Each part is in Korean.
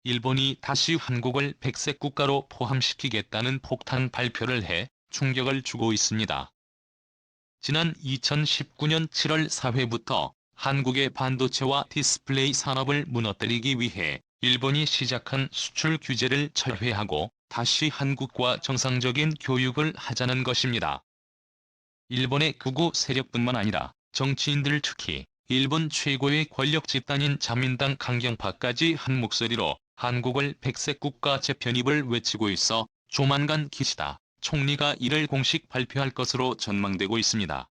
일본이 다시 한국을 백색 국가로 포함시키겠다는 폭탄 발표를 해 충격을 주고 있습니다. 지난 2019년 7월 4회부터 한국의 반도체와 디스플레이 산업을 무너뜨리기 위해 일본이 시작한 수출 규제를 철회하고 다시 한국과 정상적인 교육을 하자는 것입니다. 일본의 극우 세력뿐만 아니라 정치인들, 특히 일본 최고의 권력 집단인 자민당 강경파까지 한 목소리로 한국을 백색 국가 재편입을 외치고 있어 조만간 기시다 총리가 이를 공식 발표할 것으로 전망되고 있습니다.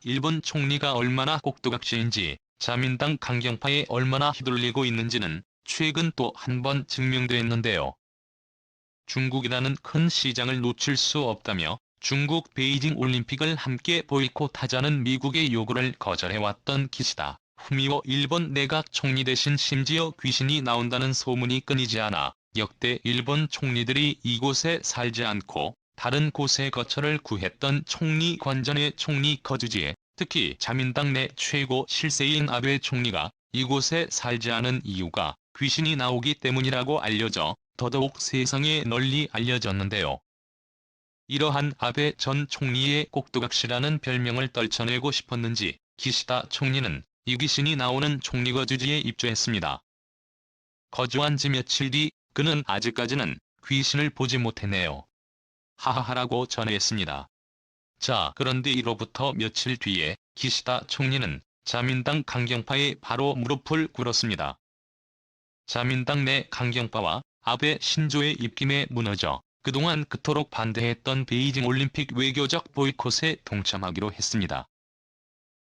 일본 총리가 얼마나 꼭두각시인지, 자민당 강경파에 얼마나 휘둘리고 있는지는 최근 또 한 번 증명됐는데요. 중국이라는 큰 시장을 놓칠 수 없다며 중국 베이징 올림픽을 함께 보이콧하자는 미국의 요구를 거절해왔던 기시다 후미오 일본 내각 총리 대신 심지어 귀신이 나온다는 소문이 끊이지 않아 역대 일본 총리들이 이곳에 살지 않고 다른 곳에 거처를 구했던 총리 관전의 총리 거주지에 특히 자민당 내 최고 실세인 아베 총리가 이곳에 살지 않은 이유가 귀신이 나오기 때문이라고 알려져 더더욱 세상에 널리 알려졌는데요. 이러한 아베 전 총리의 꼭두각시라는 별명을 떨쳐내고 싶었는지 기시다 총리는 이 귀신이 나오는 총리 거주지에 입주했습니다. 거주한 지 며칠 뒤 그는 아직까지는 귀신을 보지 못했네요. 하하하라고 전했습니다. 자, 그런데 이로부터 며칠 뒤에 기시다 총리는 자민당 강경파에 바로 무릎을 꿇었습니다. 자민당 내 강경파와 아베 신조의 입김에 무너져 그동안 그토록 반대했던 베이징 올림픽 외교적 보이콧에 동참하기로 했습니다.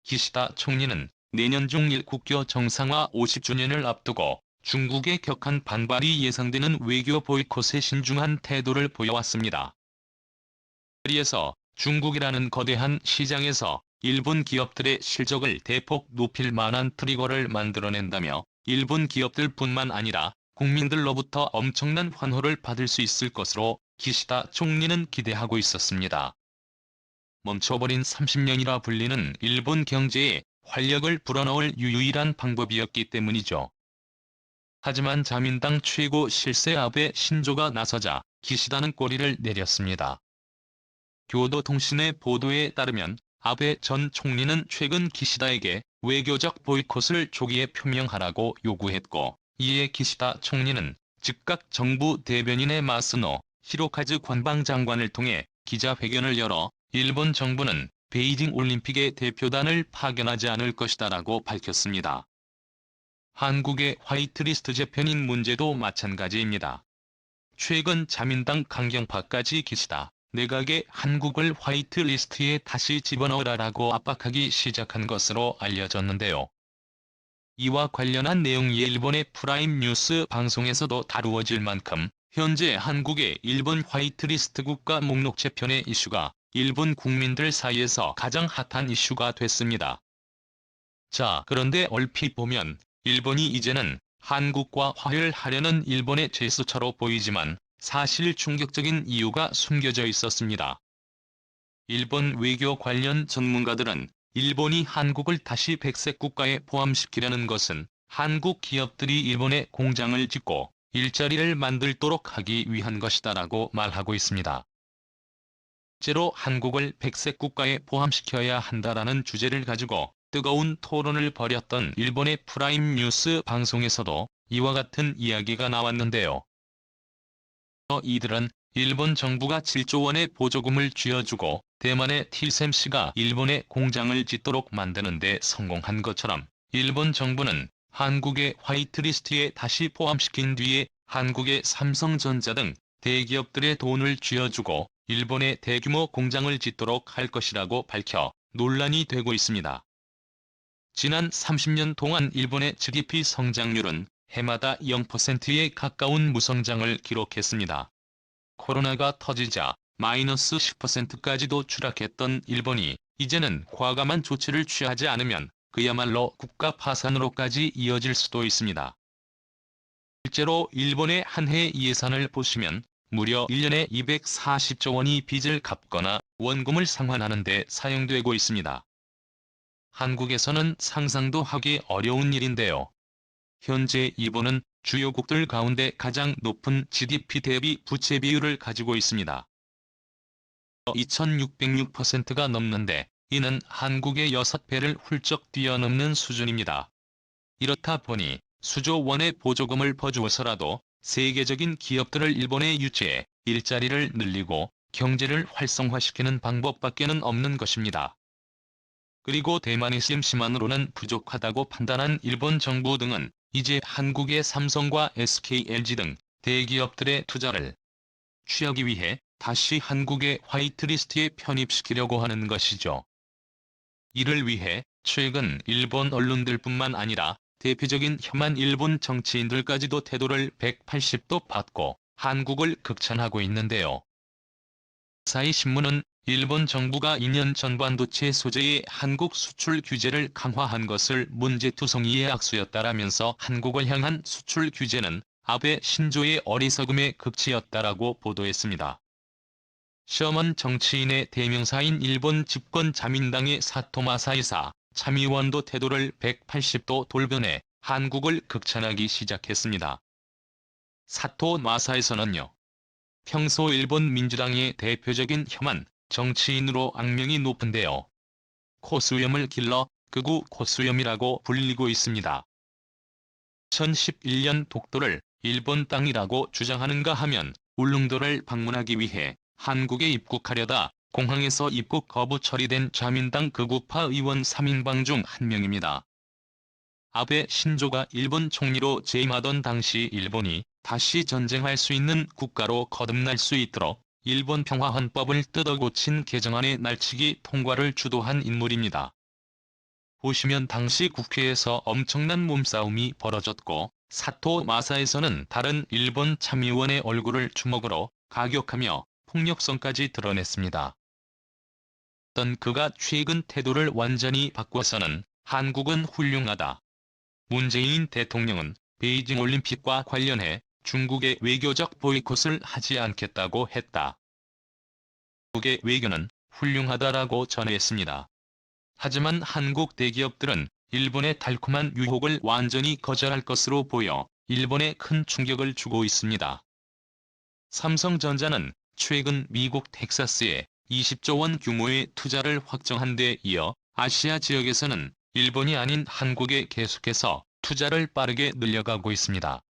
기시다 총리는 내년 중1 국교 정상화 50주년을 앞두고 중국의 격한 반발이 예상되는 외교 보이콧에 신중한 태도를 보여왔습니다. 자리에서 중국이라는 거대한 시장에서 일본 기업들의 실적을 대폭 높일 만한 트리거를 만들어낸다며 일본 기업들뿐만 아니라 국민들로부터 엄청난 환호를 받을 수 있을 것으로 기시다 총리는 기대하고 있었습니다. 멈춰버린 30년이라 불리는 일본 경제에 활력을 불어넣을 유일한 방법이었기 때문이죠. 하지만 자민당 최고 실세 아베 신조가 나서자 기시다는 꼬리를 내렸습니다. 교도통신의 보도에 따르면 아베 전 총리는 최근 기시다에게 외교적 보이콧을 조기에 표명하라고 요구했고, 이에 기시다 총리는 즉각 정부 대변인의 마스노 히로카즈 관방장관을 통해 기자회견을 열어 일본 정부는 베이징 올림픽에 대표단을 파견하지 않을 것이다라고 밝혔습니다. 한국의 화이트리스트 재편인 문제도 마찬가지입니다. 최근 자민당 강경파까지 기시다 내각의 한국을 화이트리스트에 다시 집어넣으라라고 압박하기 시작한 것으로 알려졌는데요. 이와 관련한 내용이 일본의 프라임 뉴스 방송에서도 다루어질 만큼 현재 한국의 일본 화이트리스트 국가 목록 재편의 이슈가 일본 국민들 사이에서 가장 핫한 이슈가 됐습니다. 자, 그런데 얼핏 보면 일본이 이제는 한국과 화해하려는 일본의 제스처로 보이지만 사실 충격적인 이유가 숨겨져 있었습니다. 일본 외교 관련 전문가들은 일본이 한국을 다시 백색 국가에 포함시키려는 것은 한국 기업들이 일본에 공장을 짓고 일자리를 만들도록 하기 위한 것이다라고 말하고 있습니다. 실제로 한국을 백색 국가에 포함시켜야 한다라는 주제를 가지고 뜨거운 토론을 벌였던 일본의 프라임 뉴스 방송에서도 이와 같은 이야기가 나왔는데요. 이들은 일본 정부가 7조 원의 보조금을 쥐어주고 대만의 TSMC가 일본에 공장을 짓도록 만드는 데 성공한 것처럼 일본 정부는 한국의 화이트리스트에 다시 포함시킨 뒤에 한국의 삼성전자 등 대기업들의 돈을 쥐어주고 일본에 대규모 공장을 짓도록 할 것이라고 밝혀 논란이 되고 있습니다. 지난 30년 동안 일본의 GDP 성장률은 해마다 0%에 가까운 무성장을 기록했습니다. 코로나가 터지자 마이너스 10%까지도 추락했던 일본이 이제는 과감한 조치를 취하지 않으면 그야말로 국가 파산으로까지 이어질 수도 있습니다. 실제로 일본의 한 해 예산을 보시면 무려 1년에 240조 원이 빚을 갚거나 원금을 상환하는 데 사용되고 있습니다. 한국에서는 상상도 하기 어려운 일인데요. 현재 일본은 주요국들 가운데 가장 높은 GDP 대비 부채 비율을 가지고 있습니다. 2606%가 넘는데 이는 한국의 6배를 훌쩍 뛰어넘는 수준입니다. 이렇다 보니 수조 원의 보조금을 퍼주어서라도 세계적인 기업들을 일본에 유치해 일자리를 늘리고 경제를 활성화시키는 방법밖에는 없는 것입니다. 그리고 대만의 심심만으로는 부족하다고 판단한 일본 정부 등은 이제 한국의 삼성과 SK, LG 등 대기업들의 투자를 취하기 위해 다시 한국의 화이트리스트에 편입시키려고 하는 것이죠. 이를 위해 최근 일본 언론들뿐만 아니라 대표적인 혐한 일본 정치인들까지도 태도를 180도 바꿔 한국을 극찬하고 있는데요. 아사히 신문은 일본 정부가 2년 전 반도체 소재의 한국 수출 규제를 강화한 것을 문제투성이의 악수였다라면서 한국을 향한 수출 규제는 아베 신조의 어리석음의 극치였다라고 보도했습니다. 셔먼 정치인의 대명사인 일본 집권 자민당의 사토 마사이사 참의원도 태도를 180도 돌변해 한국을 극찬하기 시작했습니다. 사토 마사이사는요, 평소 일본 민주당의 대표적인 혐한 정치인으로 악명이 높은데요. 코수염을 길러 극우 코수염이라고 불리고 있습니다. 2011년 독도를 일본 땅이라고 주장하는가 하면 울릉도를 방문하기 위해 한국에 입국하려다 공항에서 입국 거부 처리된 자민당 극우파 의원 3인방 중 한 명입니다. 아베 신조가 일본 총리로 재임하던 당시 일본이 다시 전쟁할 수 있는 국가로 거듭날 수 있도록 일본 평화헌법을 뜯어고친 개정안의 날치기 통과를 주도한 인물입니다. 보시면 당시 국회에서 엄청난 몸싸움이 벌어졌고 사토 마사에서는 다른 일본 참의원의 얼굴을 주먹으로 가격하며 폭력성까지 드러냈습니다. 그가 최근 태도를 완전히 바꿔서는 한국은 훌륭하다. 문재인 대통령은 베이징 올림픽과 관련해 중국의 외교적 보이콧을 하지 않겠다고 했다. 한국의 외교는 훌륭하다라고 전했습니다. 하지만 한국 대기업들은 일본의 달콤한 유혹을 완전히 거절할 것으로 보여 일본에 큰 충격을 주고 있습니다. 삼성전자는 최근 미국 텍사스에 20조 원 규모의 투자를 확정한 데 이어 아시아 지역에서는 일본이 아닌 한국에 계속해서 투자를 빠르게 늘려가고 있습니다.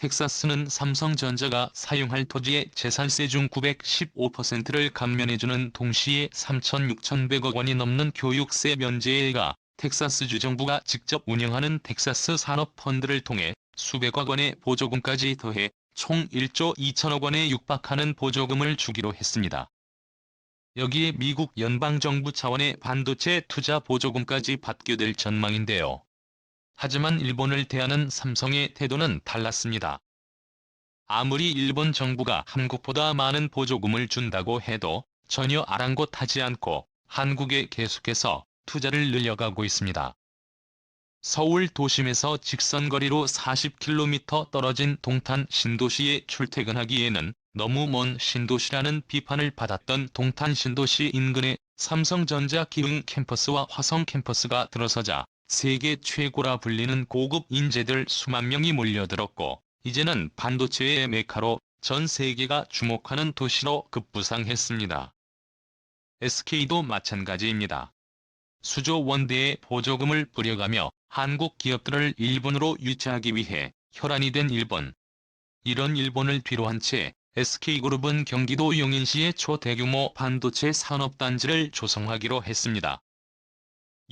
텍사스는 삼성전자가 사용할 토지의 재산세 중 915%를 감면해주는 동시에 3,6,100억 원이 넘는 교육세 면제에가 텍사스주 정부가 직접 운영하는 텍사스 산업펀드를 통해 수백억 원의 보조금까지 더해 총 1조 2천억 원에 육박하는 보조금을 주기로 했습니다. 여기에 미국 연방정부 차원의 반도체 투자 보조금까지 받게 될 전망인데요. 하지만 일본을 대하는 삼성의 태도는 달랐습니다. 아무리 일본 정부가 한국보다 많은 보조금을 준다고 해도 전혀 아랑곳하지 않고 한국에 계속해서 투자를 늘려가고 있습니다. 서울 도심에서 직선거리로 40km 떨어진 동탄 신도시에 출퇴근하기에는 너무 먼 신도시라는 비판을 받았던 동탄 신도시 인근에 삼성전자 기흥 캠퍼스와 화성 캠퍼스가 들어서자 세계 최고라 불리는 고급 인재들 수만 명이 몰려들었고 이제는 반도체의 메카로 전 세계가 주목하는 도시로 급부상했습니다. SK도 마찬가지입니다. 수조 원대의 보조금을 뿌려가며 한국 기업들을 일본으로 유치하기 위해 혈안이 된 일본. 이런 일본을 뒤로한 채 SK그룹은 경기도 용인시에 초대규모 반도체 산업단지를 조성하기로 했습니다.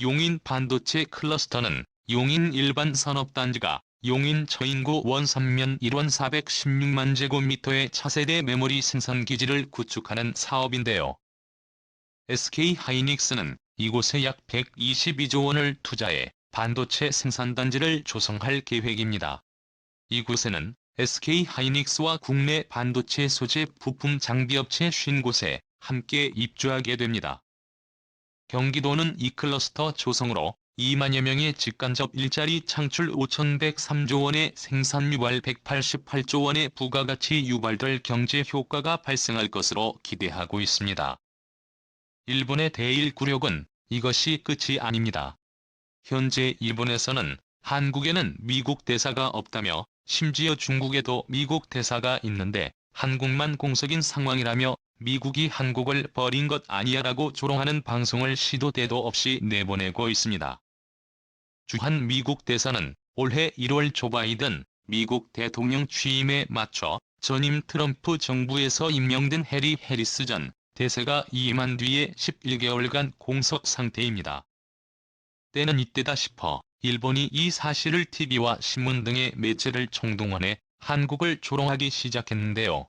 용인 반도체 클러스터는 용인 일반 산업단지가 용인 처인구 원산면 1원 416만 제곱미터의 차세대 메모리 생산기지를 구축하는 사업인데요. SK하이닉스는 이곳에 약 122조 원을 투자해 반도체 생산단지를 조성할 계획입니다. 이곳에는 SK하이닉스와 국내 반도체 소재 부품 장비업체 50곳에 함께 입주하게 됩니다. 경기도는 이 클러스터 조성으로 2만여 명의 직간접 일자리 창출 5,103조 원의 생산 유발 188조 원의 부가가치 유발될 경제 효과가 발생할 것으로 기대하고 있습니다. 일본의 대일 굴욕은 이것이 끝이 아닙니다. 현재 일본에서는 한국에는 미국 대사가 없다며 심지어 중국에도 미국 대사가 있는데 한국만 공석인 상황이라며 미국이 한국을 버린 것 아니야라고 조롱하는 방송을 시도 때도 없이 내보내고 있습니다. 주한 미국 대사는 올해 1월 조 바이든 미국 대통령 취임에 맞춰 전임 트럼프 정부에서 임명된 해리 해리스 전 대사가 이임한 뒤에 11개월간 공석 상태입니다. 때는 이때다 싶어 일본이 이 사실을 TV와 신문 등의 매체를 총동원해 한국을 조롱하기 시작했는데요.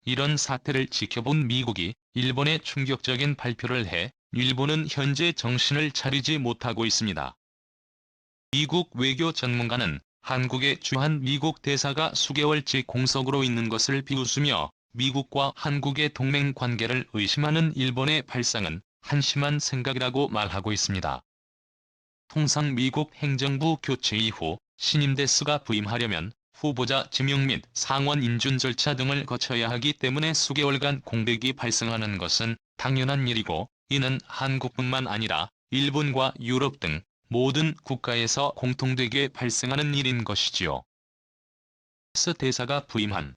이런 사태를 지켜본 미국이 일본에 충격적인 발표를 해 일본은 현재 정신을 차리지 못하고 있습니다. 미국 외교 전문가는 한국의 주한 미국 대사가 수개월째 공석으로 있는 것을 비웃으며 미국과 한국의 동맹 관계를 의심하는 일본의 발상은 한심한 생각이라고 말하고 있습니다. 통상 미국 행정부 교체 이후 신임 대사가 부임하려면 후보자 지명 및 상원 인준 절차 등을 거쳐야 하기 때문에 수개월간 공백이 발생하는 것은 당연한 일이고, 이는 한국뿐만 아니라 일본과 유럽 등 모든 국가에서 공통되게 발생하는 일인 것이지요. 대사가 부임한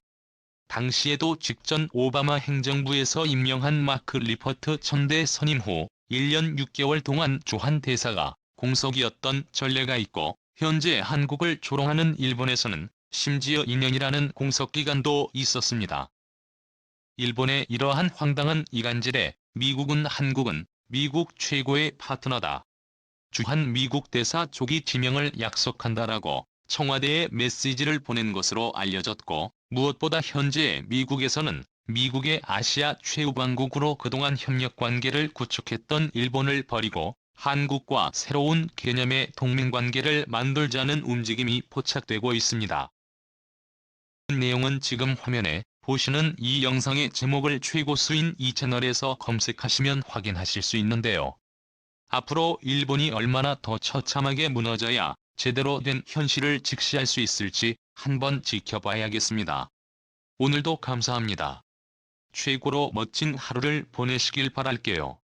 당시에도 직전 오바마 행정부에서 임명한 마크 리퍼트 전대 선임 후 1년 6개월 동안 주한 대사가 공석이었던 전례가 있고, 현재 한국을 조롱하는 일본에서는 심지어 2년이라는 공석기간도 있었습니다. 일본의 이러한 황당한 이간질에 미국은 한국은 미국 최고의 파트너다, 주한 미국 대사 조기 지명을 약속한다라고 청와대에 메시지를 보낸 것으로 알려졌고, 무엇보다 현재 미국에서는 미국의 아시아 최우방국으로 그동안 협력관계를 구축했던 일본을 버리고 한국과 새로운 개념의 동맹관계를 만들자는 움직임이 포착되고 있습니다. 내용은 지금 화면에 보시는 이 영상의 제목을 최고수인 이 채널에서 검색하시면 확인하실 수 있는데요. 앞으로 일본이 얼마나 더 처참하게 무너져야 제대로 된 현실을 직시할 수 있을지 한번 지켜봐야겠습니다. 오늘도 감사합니다. 최고로 멋진 하루를 보내시길 바랄게요.